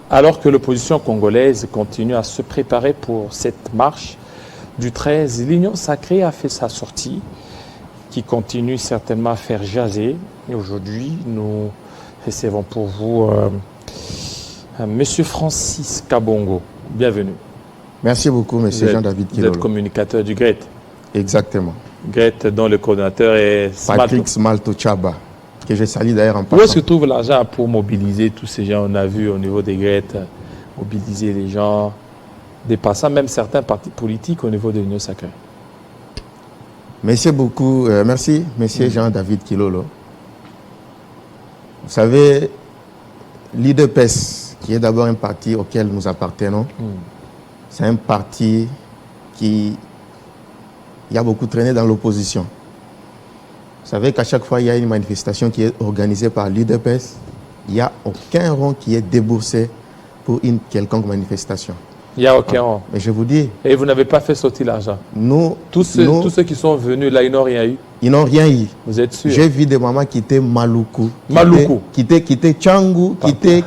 Alors que l'opposition congolaise continue à se préparer pour cette marche du 13, l'Union sacrée a fait sa sortie, qui continue certainement à faire jaser. Et aujourd'hui, nous recevons pour vous Monsieur Francis Kabongo. Bienvenue. Merci beaucoup, Monsieur Jean-David Kilolo. Vous êtes communicateur du GRET. Exactement. GRET, dont le coordinateur est Patrick Smalto Chaba, que je salue d'ailleurs en passant. Où est-ce que se trouve l'argent pour mobiliser tous ces gens? On a vu au niveau des GRET, mobiliser les gens, dépassant même certains partis politiques au niveau de l'Union sacrée. Merci beaucoup. Merci, Monsieur Jean-David Kilolo. Vous savez, l'IDPS, qui est d'abord un parti auquel nous appartenons, c'est un parti qui a beaucoup traîné dans l'opposition. Vous savez qu'à chaque fois, il y a une manifestation qui est organisée par l'IDPS, il n'y a aucun rond qui est déboursé pour une quelconque manifestation. Il n'y a aucun rond. Mais je vous dis... Et vous n'avez pas fait sortir l'argent? Tous ceux qui sont venus là, ils n'ont rien eu? Ils n'ont rien eu. Vous êtes sûr? J'ai vu des mamans quitter Maluku. Quitter Tchangou, quitter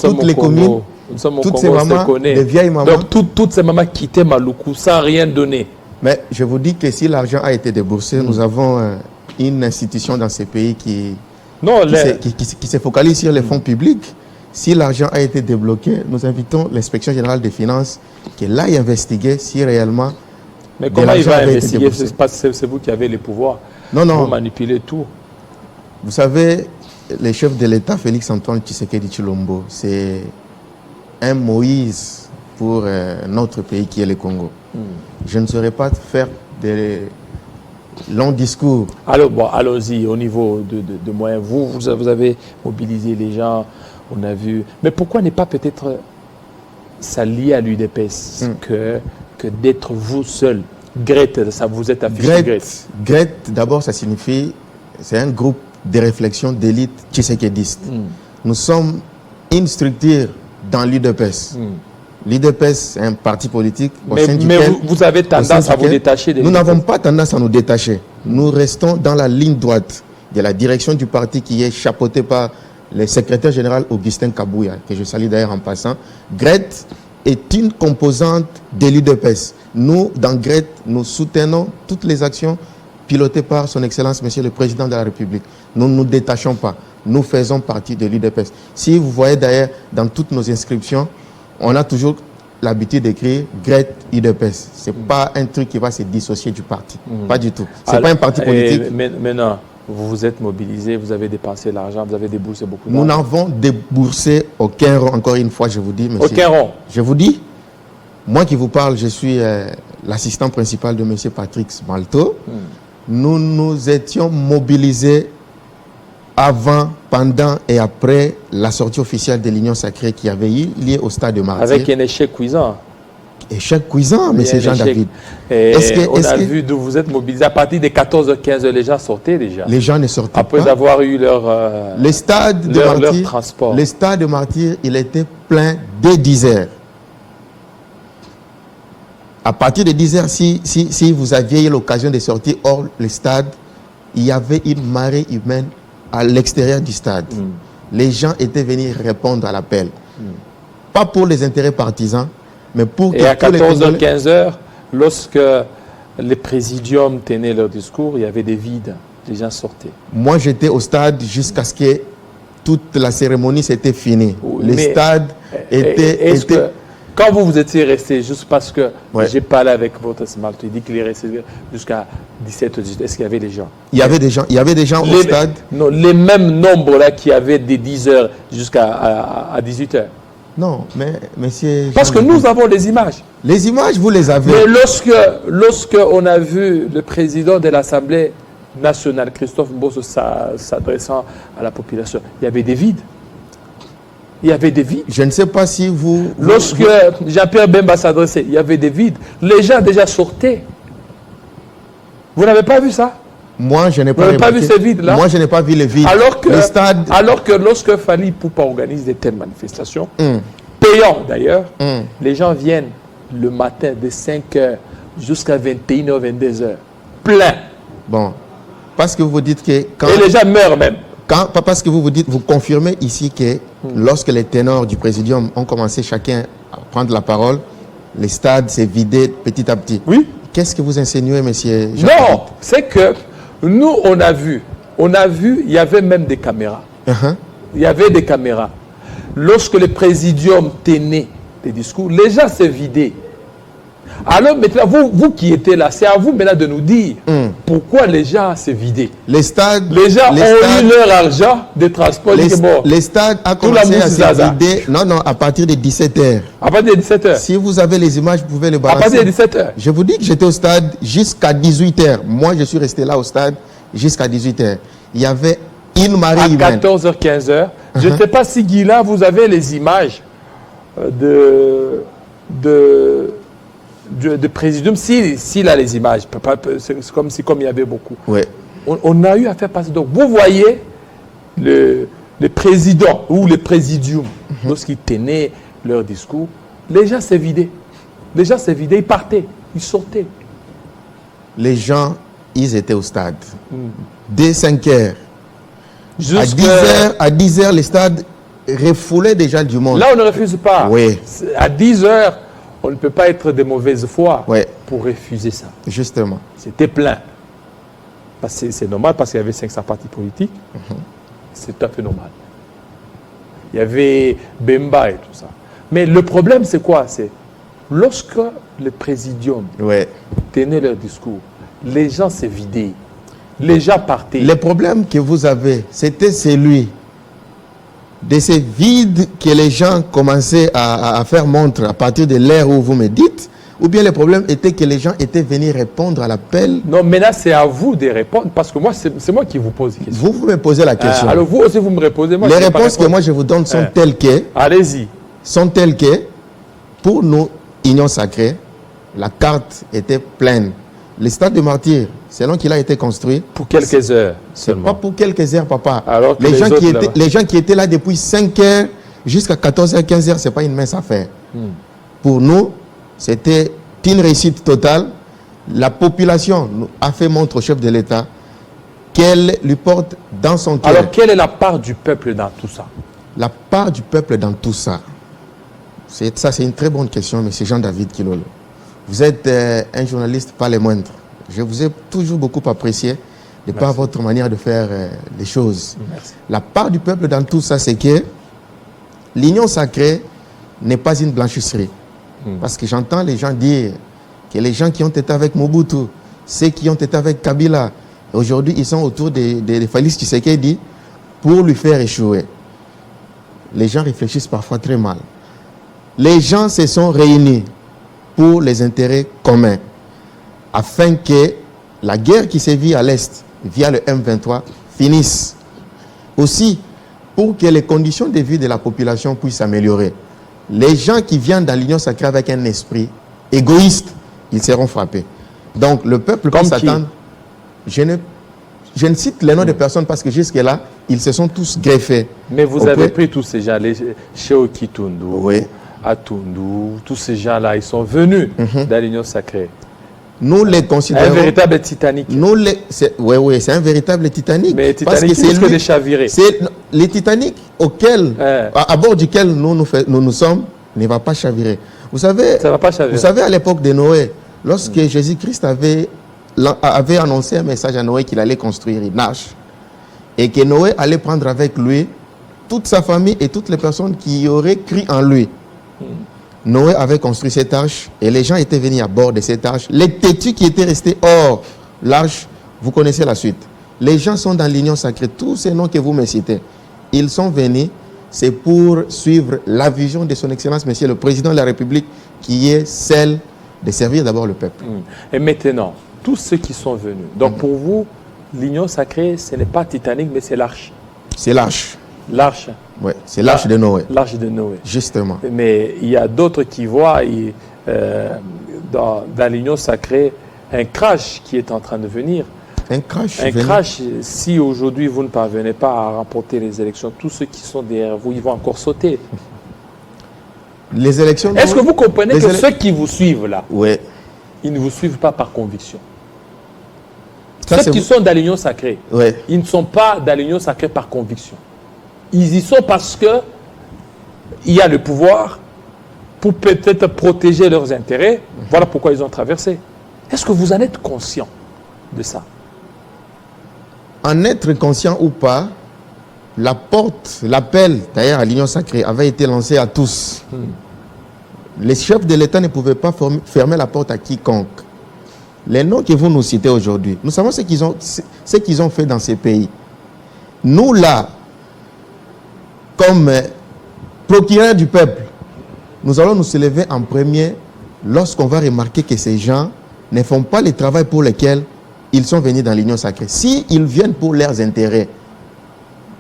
toutes les communes. Nous sommes au toutes Congo, ces mamans, des vieilles mamans. Donc toutes ces mamans quittaient Maluku sans rien donner. Mais je vous dis que si l'argent a été déboursé, nous avons une institution dans ces pays qui se focalise sur les fonds publics. Si l'argent a été débloqué, nous invitons l'inspection générale des finances qu'elle aille investiguer si réellement... Mais comment il va investiguer? C'est vous qui avez les pouvoirs. Non. Vous manipulez tout. Vous savez, le chef de l'État, Félix-Antoine Tshisekedi Tshilombo, c'est un Moïse pour notre pays qui est le Congo. Je ne saurais pas faire des longs discours. Alors, bon, allons-y, au niveau de moyens. Vous avez mobilisé les gens, on a vu. Mais pourquoi n'est pas peut-être s'allier à l'UDPS que d'être vous seul? GRET, ça vous êtes affiché GRET. GRET, d'abord, ça signifie, c'est un groupe de réflexion d'élite tshisekédiste. Nous sommes une structure dans l'UDPS. L'UDPS, c'est un parti politique mais vous avez tendance à vous détacher de Nous n'avons pas tendance à nous détacher. Nous restons dans la ligne droite de la direction du parti qui est chapeautée par le secrétaire général Augustin Kabouya, que je salue d'ailleurs en passant. GRET est une composante de l'UDPS. Nous, dans GRET, nous soutenons toutes les actions pilotées par son Excellence, Monsieur le Président de la République. Nous ne nous détachons pas. Nous faisons partie de l'UDPS. Si vous voyez d'ailleurs dans toutes nos inscriptions, on a toujours l'habitude d'écrire GRET UDPS. Ce n'est pas un truc qui va se dissocier du parti. Pas du tout. Ce n'est pas un parti politique. Maintenant, vous vous êtes mobilisé, vous avez dépensé l'argent, vous avez déboursé beaucoup d'argent. Nous n'avons déboursé aucun rond, encore une fois, je vous dis, monsieur. Aucun rond. Je vous dis, moi qui vous parle, je suis l'assistant principal de monsieur Patrick Smalto. Nous nous étions mobilisés avant, pendant et après la sortie officielle de l'Union sacrée qui avait eu lieu au stade de Martyrs. Avec un échec cuisant. Échec cuisant, M. Jean-David. On a vu d'où vous êtes mobilisé. À partir de 14h15, les gens sortaient déjà. Les gens ne sortaient pas. Après avoir eu leur transport. Le stade de Martyrs, il était plein dès 10h. À partir de 10h, si vous aviez eu l'occasion de sortir hors le stade, il y avait une marée humaine à l'extérieur du stade. Les gens étaient venus répondre à l'appel. Pas pour les intérêts partisans, mais pour que... Et à 14h, 15h, lorsque les présidiums tenaient leur discours, il y avait des vides. Les gens sortaient. Moi, j'étais au stade jusqu'à ce que toute la cérémonie s'était finie. Le stade était... Quand vous étiez resté, juste parce que j'ai parlé avec votre Smalto, il dit qu'il est resté jusqu'à 17 h 18. Est-ce qu'il y avait des gens? Il y avait des gens au stade. Non, les mêmes nombres là qui avaient des 10 h jusqu'à 18 h. Non, mais monsieur... Parce que nous avons des images. Les images, vous les avez. Mais lorsque on a vu le président de l'Assemblée nationale, Christophe Mbosso, s'adressant à la population, il y avait des vides. Il y avait des vides. Je ne sais pas si vous... Lorsque Jean-Pierre Bemba s'adressait, il y avait des vides. Les gens déjà sortaient. Vous n'avez pas vu ça? Moi, je n'ai pas vu ces vides-là. Moi, je n'ai pas vu les vides. Alors que lorsque Fally Ipupa organise de telles manifestations, payant d'ailleurs, les gens viennent le matin de 5h jusqu'à 21h, 22h. Plein. Bon. Parce que vous dites que... Et les gens meurent même. Parce que vous dites, vous confirmez ici que lorsque les ténors du présidium ont commencé chacun à prendre la parole, les stades s'est vidé petit à petit. Oui. Qu'est-ce que vous insinuez, monsieur Jean? Non, c'est que nous, on a vu, il y avait même des caméras. Il y avait des caméras. Lorsque le présidium tenait des discours, les gens s'est vidés. Alors maintenant, vous qui étiez là, c'est à vous maintenant de nous dire pourquoi les gens s'est vidés. Les gens ont eu leur argent de transport. Les stades ont commencé à se vider. Non, à partir de 17h. À partir de 17h. Si vous avez les images, vous pouvez les balancer. À partir de 17h. Je vous dis que j'étais au stade jusqu'à 18h. Moi, je suis resté là au stade jusqu'à 18h. Il y avait une marée humaine. À 14h, 15h. Je ne sais pas si, Guilla, vous avez les images de présidium, s'il a les images, c'est comme il y avait beaucoup. Ouais. On a eu à faire passer. Donc, vous voyez le président ou le présidium, lorsqu'ils tenaient leur discours, les gens s'est vidés. Les gens s'est vidés, ils partaient, ils sortaient. Les gens, ils étaient au stade. Dès 5h. À 10h, les stades refoulaient déjà du monde. Là, on ne refuse pas. Oui. À 10h, on ne peut pas être de mauvaise foi pour refuser ça. Justement. C'était plein. C'est normal parce qu'il y avait 500 partis politiques. C'est tout à fait normal. Il y avait Bemba et tout ça. Mais le problème, c'est quoi? C'est lorsque le présidium tenait leur discours, les gens s'est vidés. Les gens partaient. Le problème que vous avez, c'était celui de ces vides que les gens commençaient à faire montre à partir de l'ère où vous me dites, ou bien le problème était que les gens étaient venus répondre à l'appel? Non, maintenant c'est à vous de répondre, parce que moi, c'est moi qui vous pose la question. Vous me posez la question. Alors vous aussi, vous me répondez. Moi, les réponses que moi je vous donne sont telles que... Allez-y. Sont telles que, pour nous, Union Sacrée, la carte était pleine. Le stade de Martyrs, selon qu'il a été construit... Pour quelques heures seulement. Pas pour quelques heures, papa. Alors que les gens qui étaient là depuis 5h jusqu'à 14h, 15h, ce n'est pas une mince affaire. Pour nous, c'était une réussite totale. La population a fait montre au chef de l'État qu'elle lui porte dans son cœur. Alors, quelle est la part du peuple dans tout ça? La part du peuple dans tout ça, c'est une très bonne question, M. Jean-David Kilolo. Vous êtes un journaliste pas les moindres. Je vous ai toujours beaucoup apprécié de par votre manière de faire les choses. Merci. La part du peuple dans tout ça, c'est que l'Union Sacrée n'est pas une blanchisserie. Parce que j'entends les gens dire que les gens qui ont été avec Mobutu, ceux qui ont été avec Kabila, aujourd'hui ils sont autour de Félix Tshisekedi pour lui faire échouer. Les gens réfléchissent parfois très mal. Les gens se sont réunis pour les intérêts communs, afin que la guerre qui sévit à l'Est, via le M23, finisse. Aussi, pour que les conditions de vie de la population puissent s'améliorer. Les gens qui viennent dans l'Union Sacrée avec un esprit égoïste, ils seront frappés. Donc, le peuple peut s'attendre. Je ne cite les noms de personnes parce que jusque-là, ils se sont tous greffés. Mais vous avez pris tous ces gens, les Cheo Kitundu, Atundu, tous ces gens-là, ils sont venus dans l'Union Sacrée. Nous les considérons... Un véritable Titanic. Oui, c'est un véritable Titanic. Mais Titanic, c'est lui de chavirer. C'est le Titanic à bord duquel nous sommes ne va pas chavirer. Vous savez, ça va pas chavirer. Vous savez, à l'époque de Noé, lorsque Jésus-Christ avait annoncé un message à Noé qu'il allait construire une arche et que Noé allait prendre avec lui toute sa famille et toutes les personnes qui auraient cru en lui. Noé avait construit cette arche et les gens étaient venus à bord de cette arche. Les têtus qui étaient restés hors l'arche, vous connaissez la suite. Les gens sont dans l'Union Sacrée. Tous ces noms que vous me citez, ils sont venus, c'est pour suivre la vision de son Excellence, Monsieur le Président de la République, qui est celle de servir d'abord le peuple. Et maintenant, tous ceux qui sont venus. Donc pour vous, l'Union Sacrée, ce n'est pas Titanic, mais c'est l'arche. C'est l'arche. L'arche. Oui, c'est l'arche de Noé. L'arche de Noé. Justement. Mais il y a d'autres qui voient dans l'Union Sacrée un crash qui est en train de venir. Un crash. Un crash, si aujourd'hui vous ne parvenez pas à remporter les élections, tous ceux qui sont derrière vous, ils vont encore sauter. Les élections... Est-ce que vous comprenez que ceux qui vous suivent là, oui, ils ne vous suivent pas par conviction? Ceux qui sont dans l'union sacrée, ouais. Ils ne sont pas dans l'union sacrée par conviction. Ils y sont parce que il y a le pouvoir pour peut-être protéger leurs intérêts. Voilà pourquoi ils ont traversé. Est-ce que vous en êtes conscient de ça? En être conscient ou pas, la porte, l'appel d'ailleurs à l'union sacrée avait été lancé à tous. Les chefs de l'État ne pouvaient pas fermer la porte à quiconque. Les noms que vous nous citez aujourd'hui, nous savons ce qu'ils ont fait dans ces pays. Nous là, comme procureurs du peuple, nous allons nous élever en premier lorsqu'on va remarquer que ces gens ne font pas le travail pour lequel ils sont venus dans l'union sacrée. S'ils viennent pour leurs intérêts,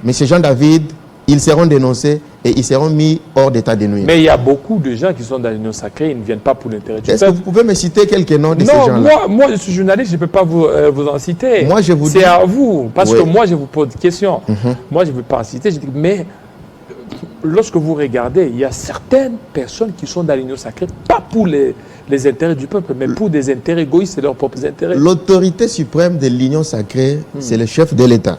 M. Jean-David, ils seront dénoncés et ils seront mis hors d'état de nuire. Mais il y a beaucoup de gens qui sont dans l'union sacrée, ils ne viennent pas pour l'intérêt du peuple. Est-ce que vous pouvez me citer quelques noms de ces gens-là? Non, moi je suis journaliste, je ne peux pas vous en citer. Moi, je vous dis... C'est à vous, parce Oui. que moi je vous pose des questions. Moi je ne veux pas en citer, je dis, mais lorsque vous regardez, il y a certaines personnes qui sont dans l'union sacrée, pas pour les intérêts du peuple, mais pour des intérêts égoïstes et leurs propres intérêts. L'autorité suprême de l'union sacrée, c'est le chef de l'État.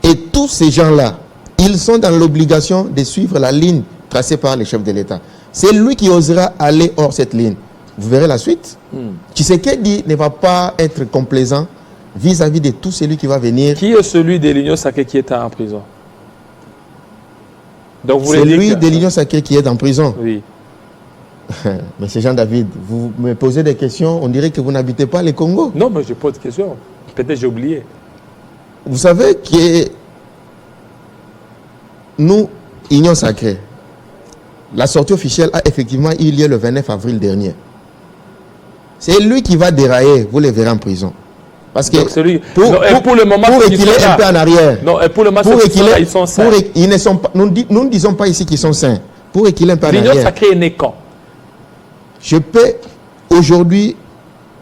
Et tous ces gens-là, ils sont dans l'obligation de suivre la ligne tracée par le chef de l'État. C'est lui qui osera aller hors cette ligne. Vous verrez la suite. Tshisekedi ne va pas être complaisant vis-à-vis de tout celui qui va venir. Qui est celui de l'union sacrée qui est en prison? Donc vous C'est voulez dire lui que- de l'union sacrée qui est en prison. Oui. Monsieur Jean-David, vous me posez des questions, on dirait que vous n'habitez pas le Congo. Non, mais je pose des questions. Peut-être j'ai oublié. Vous savez que nous, Union Sacrée, la sortie officielle a effectivement eu lieu le 29 avril dernier. C'est lui qui va dérailler, vous le verrez en prison. Parce que Donc, celui... pour le moment, pour ceux qui reculer sont un là- peu en arrière, Non, et pour le moment, pour ceux qui sont là, reculer, ils sont sains. ils ne sont pas, nous ne disons pas ici qu'ils sont saints. Pour reculer un peu en L'union arrière, sacrée est née quand? je peux aujourd'hui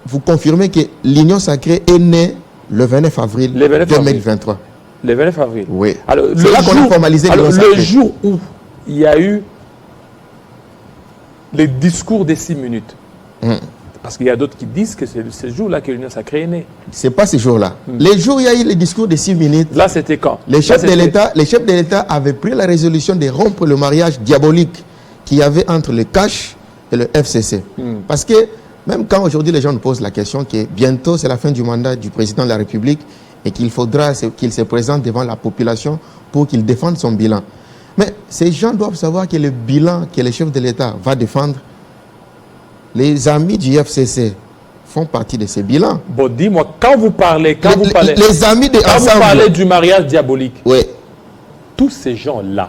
vous confirmer que l'Union Sacrée est née le 29 avril Le 29 avril. 2023. Le 29 avril. Oui. Alors, C'est là qu'on a formalisé alors, l'Union le Sacrée. jour où il y a eu les discours des 6 minutes, parce qu'il y a d'autres qui disent que c'est ce jour-là que l'Union sacrée est née. C'est pas ce jour-là. Les jours où il y a eu les discours de 6 minutes, Là, c'était quand? les Là, chefs de c'était- l'État avaient pris la résolution de rompre le mariage diabolique qu'il y avait entre le CACH et le FCC. Parce que même quand aujourd'hui les gens nous posent la question que bientôt c'est la fin du mandat du président de la République et qu'il faudra qu'il se présente devant la population pour qu'il défende son bilan. Mais ces gens doivent savoir que le bilan que le chef de l'État va défendre, les amis du FCC font partie de ces bilans. Bon, dis-moi, quand vous parlez, Les amis de quand vous parlez ensemble. du mariage diabolique, Oui. tous ces gens-là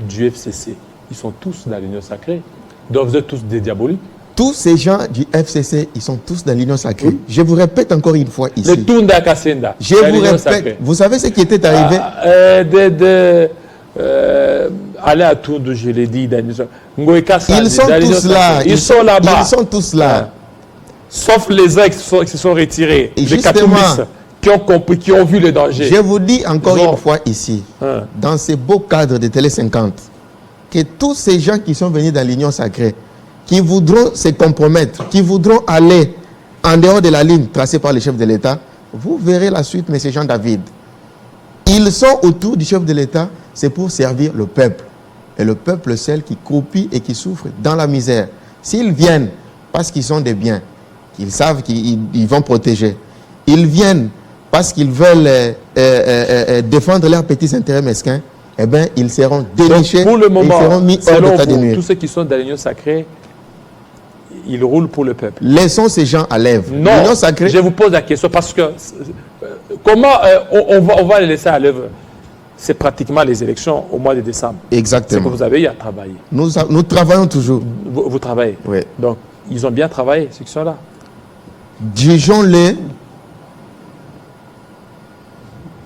du FCC, ils sont tous dans l'Union sacrée. Donc vous êtes tous des diaboliques. Tous ces gens du FCC, ils sont tous dans l'Union sacrée. Je vous répète encore une fois ici. Le Tunda Kasenda. Je dans vous l'Union répète. sacrée. Vous savez ce qui était arrivé? Aller à Toundou, je l'ai dit. Ils sont tous là. Ils sont là-bas. Ils sont tous là. Sauf les uns qui se sont retirés. Et Les justement, Katoumbis qui ont compris, qui ont vu le danger. Je vous dis encore Ils ont- une fois ici, Hein. dans ces beaux cadres de Télé 50, que tous ces gens qui sont venus dans l'Union sacrée, qui voudront se compromettre, qui voudront aller en dehors de la ligne tracée par le chef de l'État, vous verrez la suite, M. Jean-David. Ils sont autour du chef de l'État, c'est pour servir le peuple. Et le peuple, celle qui croupit et qui souffre dans la misère. S'ils viennent parce qu'ils ont des biens, qu'ils savent qu'ils vont protéger, ils viennent parce qu'ils veulent défendre leurs petits intérêts mesquins, eh bien, ils seront Donc, dénichés pour le et ils moment, seront mis hors selon d'état de vous, nuire. tous ceux qui sont dans l'Union sacrée, ils roulent pour le peuple. Laissons ces gens à l'œuvre. Non, L'Union sacrée, je vous pose la question parce que comment on va les laisser à l'œuvre? C'est pratiquement les élections au mois de décembre. C'est que exactement. vous avez eu à travailler. Nous travaillons toujours. Vous travaillez. Oui. Donc, ils ont bien travaillé, ceux qui sont là. Jugeons-les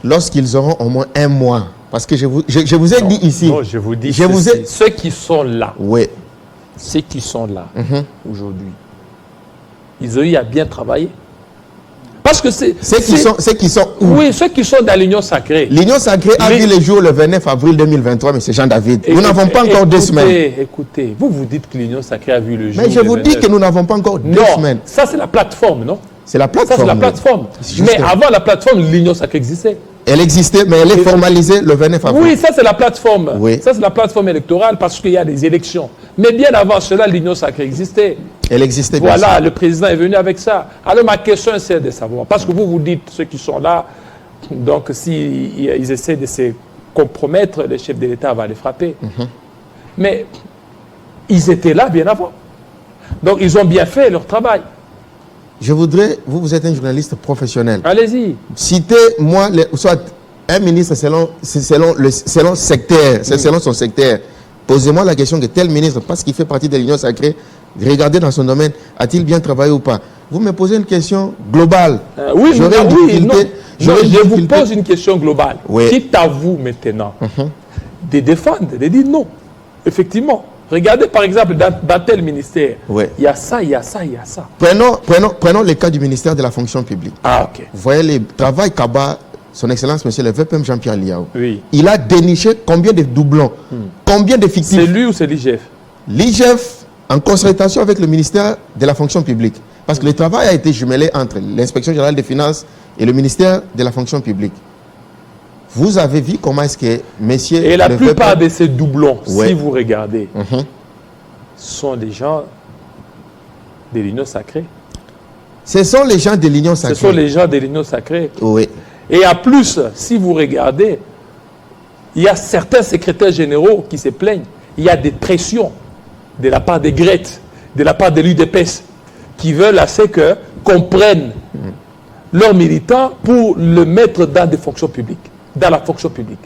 lorsqu'ils auront au moins un mois. Parce que je vous ai dit ici. Non, je vous dis, Je vous ai- ceux qui sont là, Oui. ceux qui sont là aujourd'hui, ils ont eu à bien travailler. Parce que c'est... Ceux qui sont où? Oui, ceux qui sont dans l'Union sacrée. L'Union sacrée a Les- vu le jour le 29 avril 2023, M. Jean-David. Nous n'avons pas encore 2 semaines. Écoutez, vous dites que l'Union sacrée a vu le jour. Mais je le vous dis 29. que nous n'avons pas encore 2 Non, semaines. ça c'est la plateforme, non? C'est la Ça, plateforme. c'est la plateforme. Justement. Mais avant la plateforme, l'Union sacrée existait. Elle existait, mais elle est formalisée le 29 avril. Oui, ça, c'est la plateforme. Oui. Ça, c'est la plateforme électorale parce qu'il y a des élections. Mais bien avant cela, l'Union sacrée existait. Elle existait, bien Voilà, sûr. le président est venu avec ça. Alors, ma question, c'est de savoir. Parce que vous dites, ceux qui sont là, donc, s'ils essaient de se compromettre, le chef de l'État va les frapper. Mais ils étaient là bien avant. Donc, ils ont bien fait leur travail. Je voudrais, vous êtes un journaliste professionnel. Allez-y. Citez-moi, soit un ministre selon secteur, selon son secteur. Posez-moi la question que tel ministre, parce qu'il fait partie de l'Union sacrée, regardez dans son domaine, a-t-il bien travaillé ou pas? Vous me posez une question globale. Oui, J'aurais une difficulté. Non, je vous pose une question globale. Oui. Quitte à vous maintenant de défendre, de dire non. Effectivement. Regardez par exemple dans tel ministère, Oui. il y a ça, il y a ça, il y a ça. Prenons le cas du ministère de la fonction publique. Ah, ok. Vous voyez le travail qu'abat son Excellence, Monsieur le VPM Jean-Pierre Liao. Oui. Il a déniché combien de doublons, combien C'est d'effectifs. lui ou c'est l'IGF? L'IGF, en concertation avec le ministère de la fonction publique, parce que le travail a été jumelé entre l'inspection générale des finances et le ministère de la fonction publique. Vous avez vu comment est-ce que messieurs... Et la le plupart VPM de ces doublons, Ouais. si vous regardez, Mhm. sont des gens de l'Union sacrée. Ce sont les gens de l'Union Ce sacrée. sont les gens de l'Union sacrée. Oui. Et en plus, si vous regardez, il y a certains secrétaires généraux qui se plaignent. Il y a des pressions de la part des Grettes, de la part de l'UDPS, qui veulent assez qu'on prenne leurs militants pour le mettre dans des fonctions publiques, dans la fonction publique.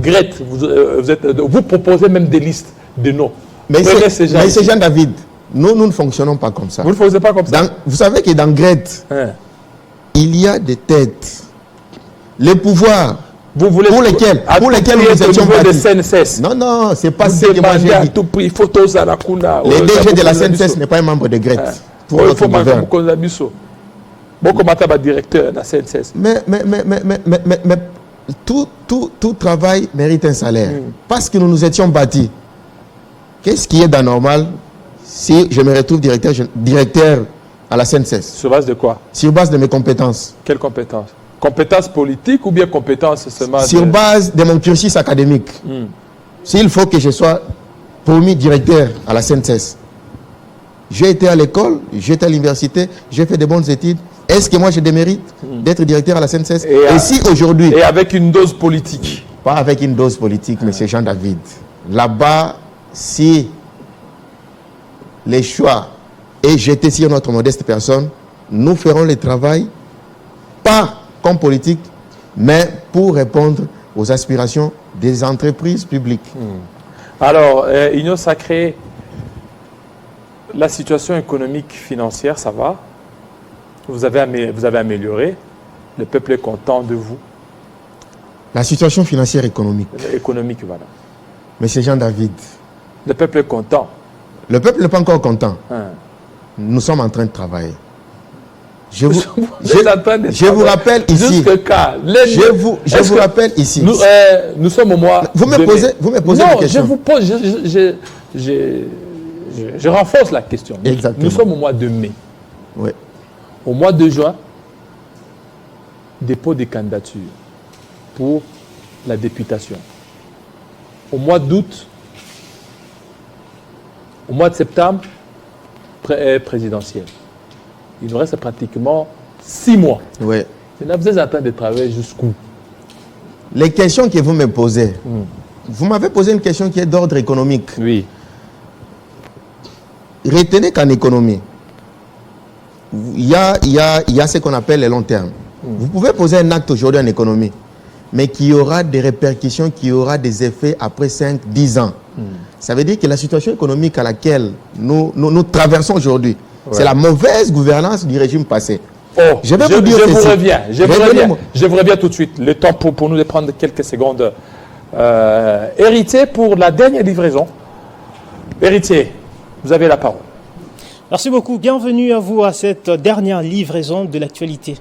Grette, vous proposez même des listes de noms. Mais Prenez ces gens c'est ici. Jean-David, nous ne fonctionnons pas comme ça. Vous ne le faisiez pas comme ça. Vous savez que dans Grette, Hein. il y a des têtes. Les pouvoirs Vous voulez pour lesquels nous étions au niveau de bâtis. CNSS. Non, non, c'est pas Vous ce que moi demandez j'ai à dit. tout prix, photos à la Kuna. Le DG de la CNSS n'est pas un membre de Grette. Pour Il notre faut gouverne. Bon, comment tu as directeur de la CNSS? Mais tout travail mérite un salaire. Parce que nous nous étions bâtis. Qu'est-ce qui est d'anormal si je me retrouve directeur à la CNSS? Sur base de quoi? Sur base de mes compétences. Quelles compétences? Compétences politiques ou bien compétences seulement Sur base de mon cursus académique. S'il faut que je sois promu directeur à la CNSS, j'ai été à l'école, j'ai été à l'université, j'ai fait de bonnes études. Est-ce que moi j'ai des mérites d'être directeur à la CNSS? Et si aujourd'hui... Et avec une dose politique? Pas avec une dose politique, monsieur Jean-David. Là-bas, si les choix est jeté sur notre modeste personne, nous ferons le travail, pas comme politique, mais pour répondre aux aspirations des entreprises publiques. Alors, Union sacrée, la situation économique, financière, ça va? Vous avez amélioré. Le peuple est content de vous. La situation financière économique, Économique, voilà. monsieur Jean-David, Le peuple est content. le peuple n'est pas encore content. Hein. Nous sommes en train de travailler. Je Vous êtes en train de je vous travailler. rappelle ici. Jusque quand? Je vous rappelle ici. Nous sommes au mois. Vous me de posez, mai. vous me posez Non, une question. je vous pose. Je renforce la question. Exactement. Nous sommes au mois de mai. Oui. Au mois de juin, dépôt des candidatures pour la députation. Au mois d'août, au mois de septembre, présidentielle. Il nous reste pratiquement 6 mois. Oui. Et là, vous êtes en train de travailler jusqu'où? Les questions que vous me posez, vous m'avez posé une question qui est d'ordre économique. Oui. Retenez qu'en économie, il y a ce qu'on appelle les long terme. Vous pouvez poser un acte aujourd'hui en économie, mais qui aura des répercussions, qui aura des effets après 5-10 ans. Ça veut dire que la situation économique à laquelle nous traversons aujourd'hui, c'est la mauvaise gouvernance du régime passé. Oh, Je vais vous dire je ceci. vous reviens tout de suite. Le temps pour nous de prendre quelques secondes. Héritier, pour la dernière livraison. Héritier, vous avez la parole. Merci beaucoup. Bienvenue à vous à cette dernière livraison de l'actualité.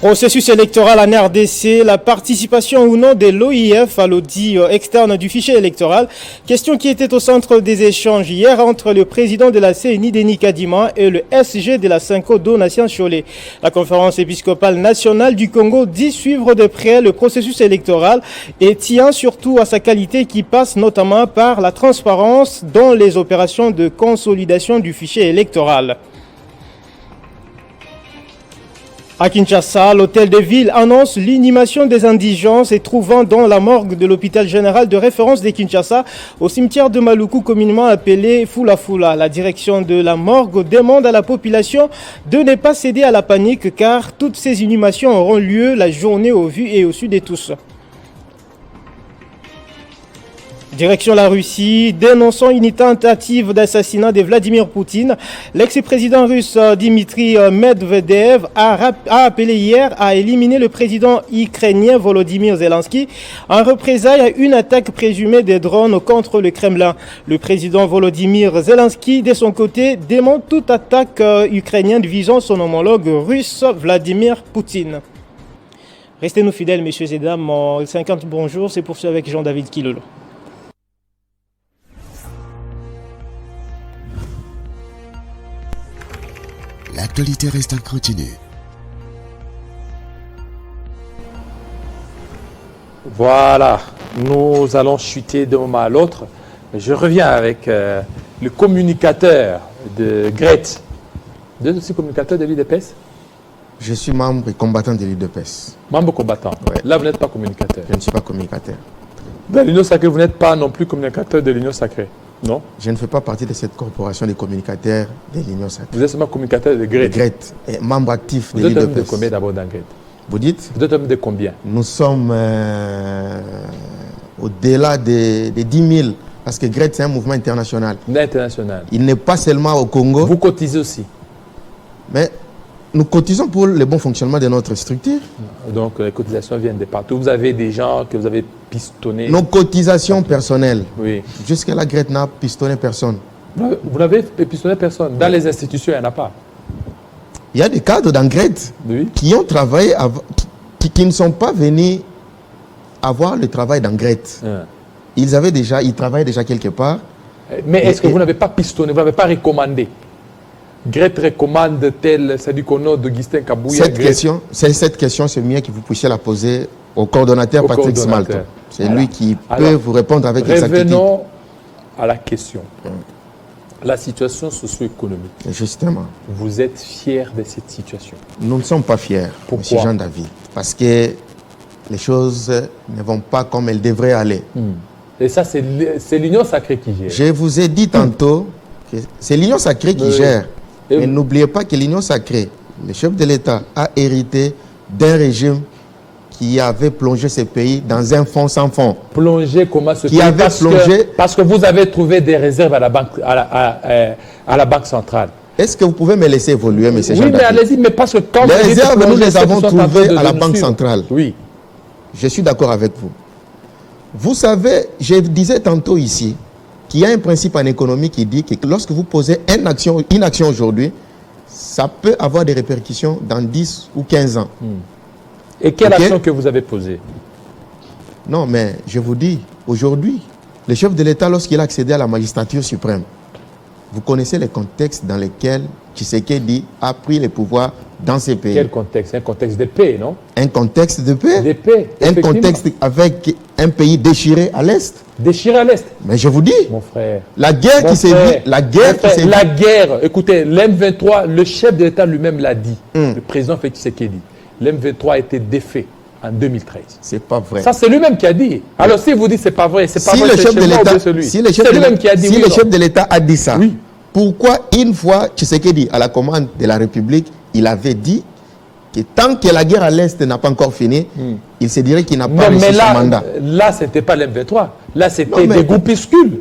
Processus électoral en RDC, la participation ou non de l'OIF à l'audit externe du fichier électoral. Question qui était au centre des échanges hier entre le président de la CENI, Denis Kadima, et le SG de la Cinco Donatien Cholet. La conférence épiscopale nationale du Congo dit suivre de près le processus électoral et tient surtout à sa qualité qui passe notamment par la transparence dans les opérations de consolidation du fichier électoral. À Kinshasa, l'hôtel de ville annonce l'inhumation des indigents se trouvant dans la morgue de l'hôpital général de référence de Kinshasa au cimetière de Maluku, communément appelé Fula Fula. La direction de la morgue demande à la population de ne pas céder à la panique car toutes ces inhumations auront lieu la journée au vu et au su de tous. Direction la Russie, dénonçant une tentative d'assassinat de Vladimir Poutine. L'ex-président russe Dmitry Medvedev a appelé hier à éliminer le président ukrainien Volodymyr Zelensky en représailles à une attaque présumée des drones contre le Kremlin. Le président Volodymyr Zelensky, de son côté, dément toute attaque ukrainienne visant son homologue russe Vladimir Poutine. Restez-nous fidèles, messieurs et dames. 50 bonjour, c'est poursuivi avec Jean-David Kilolo. L'actualité reste continue. Voilà, nous allons chuter d'un moment à l'autre. Je reviens avec le communicateur de Grete. Vous êtes aussi communicateur de l'UDPS? Je suis membre et combattant de l'UDPS. Membre combattant. Ouais. Là, vous n'êtes pas communicateur. Je ne suis pas communicateur. Dans l'Union Sacrée, vous n'êtes pas non plus communicateur de l'Union Sacrée. Non? Je ne fais pas partie de cette corporation des communicateurs de l'Union Sacrée. Vous êtes seulement communicateur de De Grete. Grete, et membre actif de Vous êtes homme de l'UDPS. combien d'abord dans Grete? Vous dites? Vous êtes homme de combien? Nous sommes au-delà des 10 000, parce que Grete, c'est un mouvement international. International. Il n'est pas seulement au Congo, Vous cotisez aussi. mais nous cotisons pour le bon fonctionnement de notre structure. Donc les cotisations viennent de partout. Vous avez des gens que vous avez pistonnés. Nos cotisations personnelles. Oui. Jusque-là, Grete n'a pistonné personne. Vous n'avez pistonné personne. Dans les institutions, il n'y en a pas. Il y a des cadres dans Grete Oui. qui ont travaillé, qui ne sont pas venus avoir le travail dans Grete. Hein. Ils travaillaient déjà quelque part. Mais est-ce que vous n'avez pas pistonné, vous n'avez pas recommandé? Grete recommande tel, c'est-à-dire qu'au nom d'Augustin Kabouya. Cette question, c'est mieux que vous puissiez la poser au coordonnateur Patrick Smalton. C'est lui qui peut vous répondre avec exactitude. Revenons à la question. La situation socio-économique. Justement. Vous êtes fier de cette situation? Nous ne sommes pas fiers, Pourquoi? M. Jean-David, parce que les choses ne vont pas comme elles devraient aller. Et ça, c'est l'Union Sacrée qui gère. Je vous ai dit tantôt que c'est l'Union Sacrée qui gère. Et Mais n'oubliez pas que l'Union Sacrée, le chef de l'État, a hérité d'un régime qui avait plongé ce pays dans un fond sans fond. Plongé comment ce Qui pays, avait plongé. parce que vous avez trouvé des réserves à la banque, à la banque centrale. Est-ce que vous pouvez me laisser évoluer, M. Oui, Jean-David? mais allez-y, mais parce que quand Les vous dites réserves, nous plonger, les c'est avons qu'ils sont en train trouvées de à la nous Banque suivre. centrale. Oui. Je suis d'accord avec vous. Vous savez, je disais tantôt ici qu'il y a un principe en économie qui dit que lorsque vous posez une action aujourd'hui, ça peut avoir des répercussions dans 10 ou 15 ans. Et quelle Ok. action que vous avez posée? Non, mais je vous dis, aujourd'hui, le chef de l'État, lorsqu'il a accédé à la magistrature suprême, vous connaissez les contextes dans lesquels Tshisekedi a pris le pouvoir dans ces pays. Quel contexte? Un contexte de paix, non? Un contexte de paix. De paix. Un effectivement. contexte avec un pays déchiré à l'est. Déchiré à l'Est. Mais je vous dis, Mon frère. la guerre Mon qui s'est frère, vit, la guerre mon qui frère, s'est la vit. guerre, écoutez, l'M23, le chef de l'État lui-même l'a dit, le président Félix Tshisekedi. L'M23 a été défait en 2013. C'est pas vrai. Ça, c'est lui-même qui a dit. Alors, si vous dites c'est pas vrai, c'est pas Si vrai, le c'est chef chez de moi ou l'État, bien celui. si le chef C'est de lui-même qui a dit si oui, le non. chef de l'État a dit ça, Oui. pourquoi une fois Tshisekedi à la commande de la République, il avait dit que tant que la guerre à l'est n'a pas encore fini, il se dirait qu'il n'a pas Non, mais réussi son mandat. là, c'était pas l'M23. Là, c'était Non, mais- des groupuscules.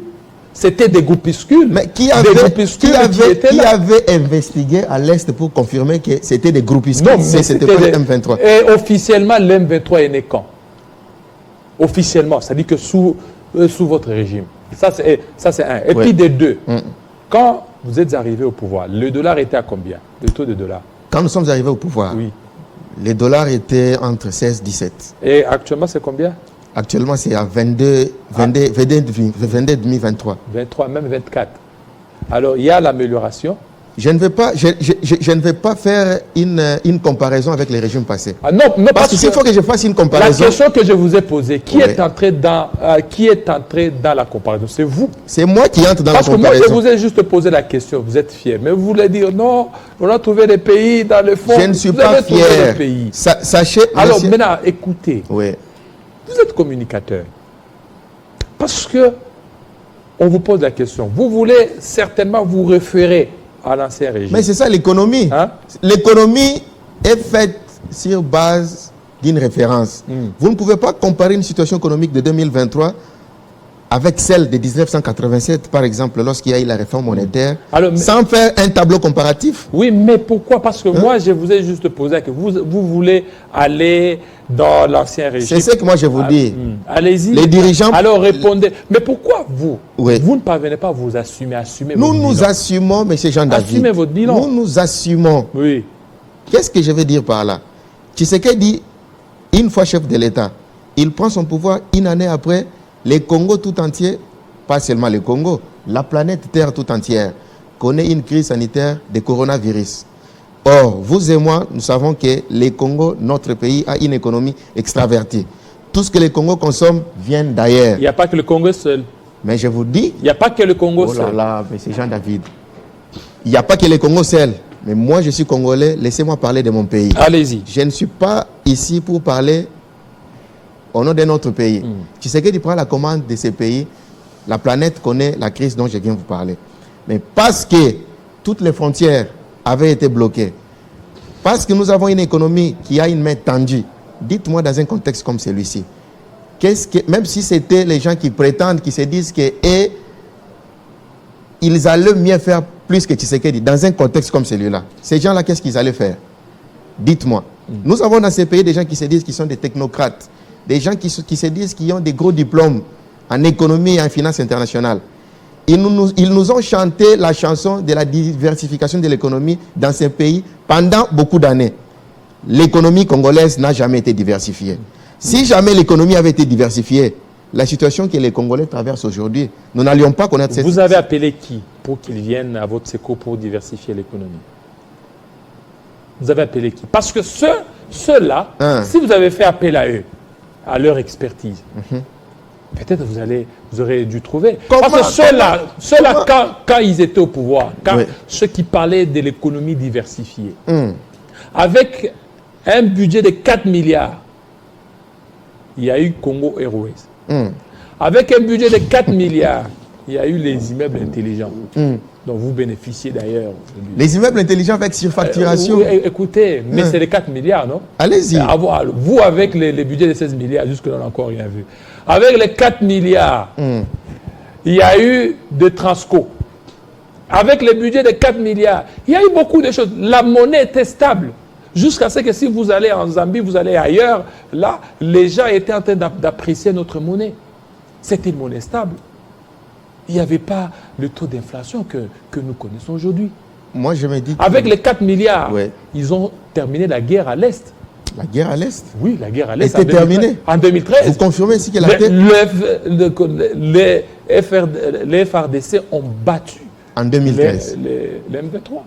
C'était des groupuscules. Mais qui des avait, groupuscules étaient qui là. avait investigué à l'est pour confirmer que c'était des groupuscules, Non, mais c'était pas des- le M23. Et officiellement, l'M23 est né quand? Officiellement, c'est-à-dire que sous votre régime. Ça, c'est un. Et Ouais. puis, des deux. Quand vous êtes arrivé au pouvoir, le dollar était à combien? Le taux de dollar? Quand nous sommes arrivés au pouvoir, Oui. Les dollars étaient entre 16 et 17. Et actuellement, c'est combien? Actuellement, c'est à 22, 22,5, 23. 23, même 24. Alors, il y a l'amélioration. Je ne vais pas faire une comparaison avec les régimes passés. Ah non, Parce qu'il faut que je fasse une la comparaison. question que je vous ai posée, qui Ouais. est entré dans la comparaison? C'est vous. C'est moi qui entre dans Parce la que moi, je comparaison. vous ai juste posé la question, vous êtes fier. Mais vous voulez dire, non, on a trouvé des pays dans le fond. Je ne suis vous pas avez trouvé fier. des pays. Sachez, Alors monsieur- maintenant, écoutez, Oui. vous êtes communicateur. Parce que on vous pose la question. Vous voulez certainement vous référer à l'ancien régime. Mais c'est ça l'économie. Hein? L'économie est faite sur base d'une référence. Vous ne pouvez pas comparer une situation économique de 2023 avec celle de 1987, par exemple, lorsqu'il y a eu la réforme monétaire, Alors, mais- sans faire un tableau comparatif. Oui, mais pourquoi? Parce que moi, je vous ai juste posé que vous voulez aller dans l'ancien régime. C'est ce que moi je vous dis. Allez-y. Les dirigeants- Alors répondez. Mais pourquoi vous? Oui. Vous ne parvenez pas à vous assumer, assumer Nous votre nous bilan. assumons, M. Jean-David. Assumez votre bilan. Nous nous assumons. Oui. Qu'est-ce que je veux dire par là? Tshisekedi, une fois chef de l'État, il prend son pouvoir une année après, les Congo tout entier, pas seulement le Congo, la planète Terre tout entière, connaît une crise sanitaire de coronavirus. Or, vous et moi, nous savons que le Congo, notre pays, a une économie extravertie. Tout ce que le Congo consomme vient d'ailleurs. Il n'y a pas que le Congo seul. Mais je vous dis, Il n'y a pas que le Congo oh là seul. là, mais c'est Jean-David. Il n'y a pas que les Congo seuls. Mais moi, je suis Congolais, laissez-moi parler de mon pays. Allez-y. Je ne suis pas ici pour parler au nom d'un autre pays. Tshisekedi prend la commande de ces pays. La planète connaît la crise dont je viens vous parler. Mais parce que toutes les frontières avaient été bloquées, parce que nous avons une économie qui a une main tendue, dites-moi dans un contexte comme celui-ci, même si c'était les gens qui prétendent, qui se disent que ils allaient mieux faire plus que Tshisekedi dans un contexte comme celui-là, ces gens-là, qu'est-ce qu'ils allaient faire? Dites-moi. Nous avons dans ces pays des gens qui se disent qu'ils sont des technocrates, des gens qui se disent qu'ils ont des gros diplômes en économie et en finance internationale. Ils nous ont chanté la chanson de la diversification de l'économie dans ces pays pendant beaucoup d'années. L'économie congolaise n'a jamais été diversifiée. Si jamais l'économie avait été diversifiée, la situation que les Congolais traversent aujourd'hui, nous n'allions pas connaître cette Vous avez appelé qui pour qu'ils viennent à votre secours pour diversifier l'économie? Vous avez appelé qui? Parce que ceux-là, si vous avez fait appel à eux, à leur expertise, peut-être vous aurez dû trouver. Parce que ceux-là quand ils étaient au pouvoir, ceux qui parlaient de l'économie diversifiée, avec un budget de 4 milliards, il y a eu Congo Airways. Avec un budget de 4 milliards, il y a eu les immeubles intelligents, dont vous bénéficiez d'ailleurs. Les immeubles intelligents avec surfacturation. Écoutez, mais c'est les 4 milliards, non? Allez-y. Vous, avec les budgets de 16 milliards, jusque-là, on n'a encore rien vu. Avec les 4 milliards, il y a eu de Transco. Avec les budgets de 4 milliards, il y a eu beaucoup de choses. La monnaie était stable. Jusqu'à ce que si vous allez en Zambie, vous allez ailleurs, là, les gens étaient en train d'apprécier notre monnaie. C'était une monnaie stable. Il n'y avait pas le taux d'inflation que nous connaissons aujourd'hui. Moi, je me dis... Avec les 4 milliards, ils ont terminé la guerre à l'Est. La guerre à l'Est? Oui, la guerre à l'Est. Était terminée? En 2013. Vous confirmez ici que la guerre... Les FRDC ont battu en 2013. Les M23.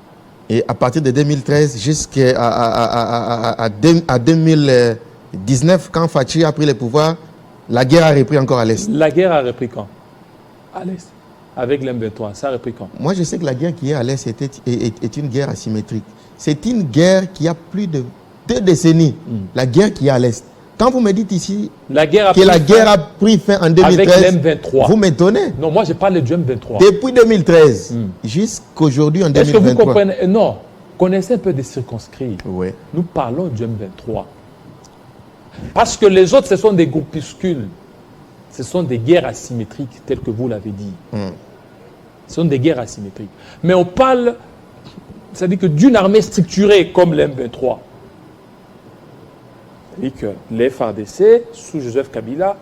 Et à partir de 2013 jusqu'à 2019, quand Fachi a pris le pouvoir, la guerre a repris encore à l'Est. La guerre a repris quand? À l'Est. Avec l'M23, ça a repris quand? Moi, je sais que la guerre qui est à l'Est est une guerre asymétrique. C'est une guerre qui a plus de 2 décennies. La guerre qui est à l'Est. Quand vous me dites ici que la guerre a pris fin en 2013, avec l'M23. Vous m'étonnez. Non, moi je parle du M23. Depuis 2013 jusqu'aujourd'hui en 2023. Est-ce que vous comprenez? Non. Connaissez un peu des circonscrits. Oui. Nous parlons du M23. Parce que les autres, ce sont des groupuscules. Ce sont des guerres asymétriques, telles que vous l'avez dit. Ce sont des guerres asymétriques. Mais on parle, c'est-à-dire que d'une armée structurée comme l'M23. C'est-à-dire que les FARDC, sous Joseph Kabila,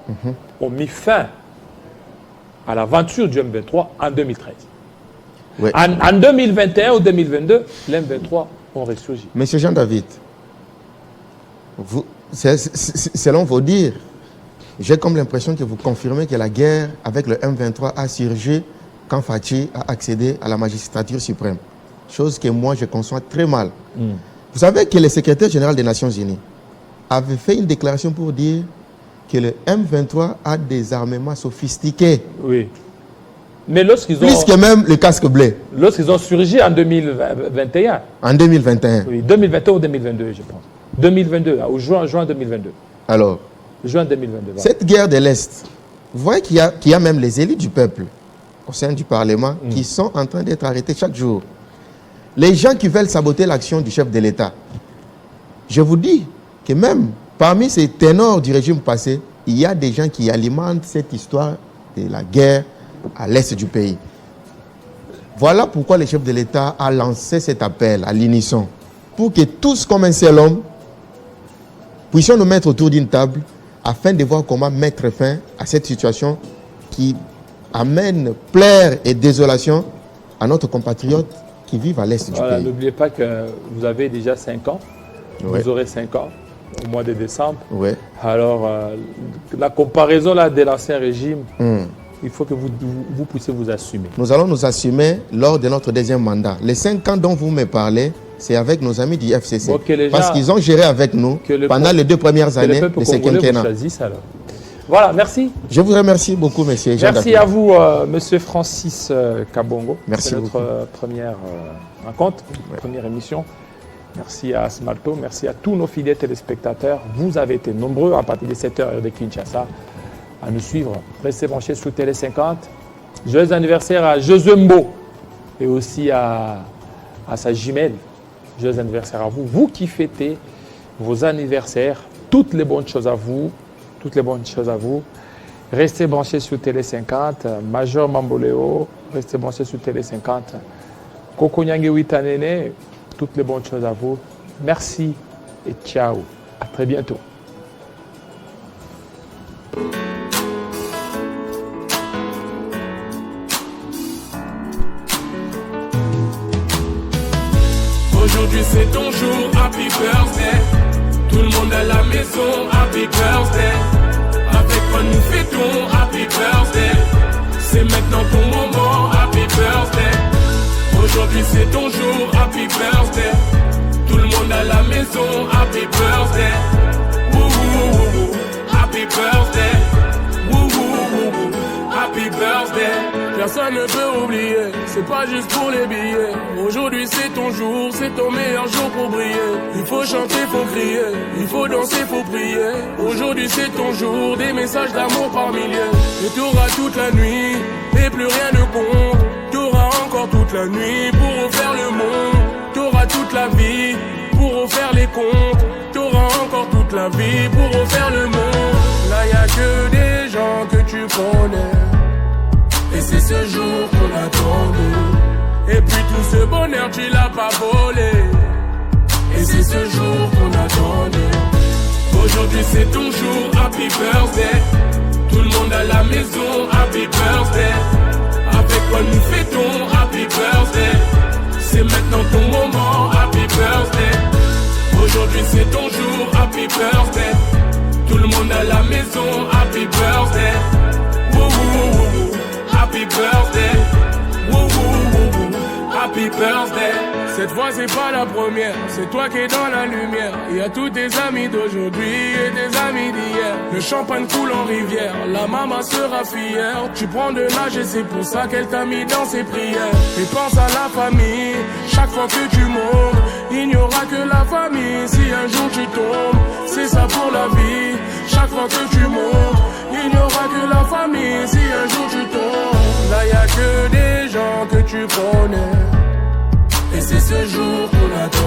ont mis fin à l'aventure du M23 en 2013. Ouais. En 2021 ou 2022, l'M23 ont ressurgi. Monsieur Jean-David, Selon vos dires, j'ai comme l'impression que vous confirmez que la guerre avec le M23 a surgi quand Fathi a accédé à la magistrature suprême. Chose que moi, je conçois très mal. Vous savez que le secrétaire général des Nations Unies avait fait une déclaration pour dire que le M23 a des armements sophistiqués. Oui. Mais lorsqu'ils ont... Plus que même le casque bleu. Lorsqu'ils ont surgi en 2021. En 2021. Oui, 2021 ou 2022, je pense. 2022, au juin 2022. Alors, juin 2022. cette guerre de l'Est, vous voyez qu'il y a même les élites du peuple au sein du Parlement qui sont en train d'être arrêtés chaque jour. Les gens qui veulent saboter l'action du chef de l'État. Je vous dis que même parmi ces ténors du régime passé, il y a des gens qui alimentent cette histoire de la guerre à l'Est du pays. Voilà pourquoi le chef de l'État a lancé cet appel à l'unisson. Pour que tous, comme un seul homme, puissions nous mettre autour d'une table afin de voir comment mettre fin à cette situation qui amène plaire et désolation à notre compatriote qui vivent à l'Est du pays. N'oubliez pas que vous avez déjà 5 ans. Vous aurez 5 ans au mois de décembre. Alors, la comparaison là, de l'ancien régime, il faut que vous puissiez vous assumer. Nous allons nous assumer lors de notre deuxième mandat. Les 5 ans dont vous me parlez, c'est avec nos amis du FCC. Parce qu'ils ont géré avec nous pendant les 2 premières années de ce quinquennat. Voilà, merci. Je vous remercie beaucoup, monsieur. Merci à vous, monsieur Francis Kabongo. Merci C'est notre première rencontre, première émission. Merci à Smalto, merci à tous nos fidèles téléspectateurs. Vous avez été nombreux à partir de 7h heure de Kinshasa à nous suivre. Restez branchés sur Télé 50. Joyeux anniversaire à Josumbo et aussi à sa jumelle. Joyeux anniversaire à vous. Vous qui fêtez vos anniversaires, toutes les bonnes choses à vous. Toutes les bonnes choses à vous. Restez branchés sur Télé 50. Major Mamboleo, restez branchés sur Télé 50. Koko Nyange Witanene, toutes les bonnes choses à vous. Merci et ciao. À très bientôt. Aujourd'hui c'est ton jour, happy birthday. Tout le monde à la maison, happy birthday. Avec quoi nous fêtons, happy birthday. C'est maintenant ton moment, happy birthday. Aujourd'hui c'est ton jour, happy birthday. Tout le monde à la maison, happy birthday. Wouhou, happy birthday. Wouhou, happy birthday. Personne ne peut oublier, c'est pas juste pour les billets. Aujourd'hui c'est ton jour, c'est ton meilleur jour pour briller. Il faut chanter, faut crier, il faut danser, faut prier. Aujourd'hui c'est ton jour, des messages d'amour par milliers. Et t'auras toute la nuit, et plus rien ne compte. T'auras encore toute la nuit pour refaire le monde. T'auras toute la vie pour refaire les comptes. T'auras encore toute la vie pour refaire le monde. Là y a que des gens que tu connais. Et c'est ce jour qu'on attendait. Et puis tout ce bonheur tu l'as pas volé. Et c'est ce jour qu'on attendait. Aujourd'hui c'est ton jour, happy birthday. Tout le monde à la maison, happy birthday. Avec quoi nous fêtons, happy birthday. C'est maintenant ton moment, happy birthday. Aujourd'hui c'est ton jour, happy birthday. Tout le monde à la maison, happy birthday. Wouhou, happy birthday. Wouhou, happy birthday. Cette fois c'est pas la première, c'est toi qui es dans la lumière. Il y a tous tes amis d'aujourd'hui et tes amis d'hier. Le champagne coule en rivière, la maman sera fière. Tu prends de l'âge et c'est pour ça qu'elle t'a mis dans ses prières. Et pense à la famille, chaque fois que tu montes. Il n'y aura que la famille si un jour tu tombes. C'est ça pour la vie, chaque fois que tu montes. Il n'y aura que la famille si un jour tu tombes. Là y a que des gens que tu connais. Et c'est ce jour qu'on attend.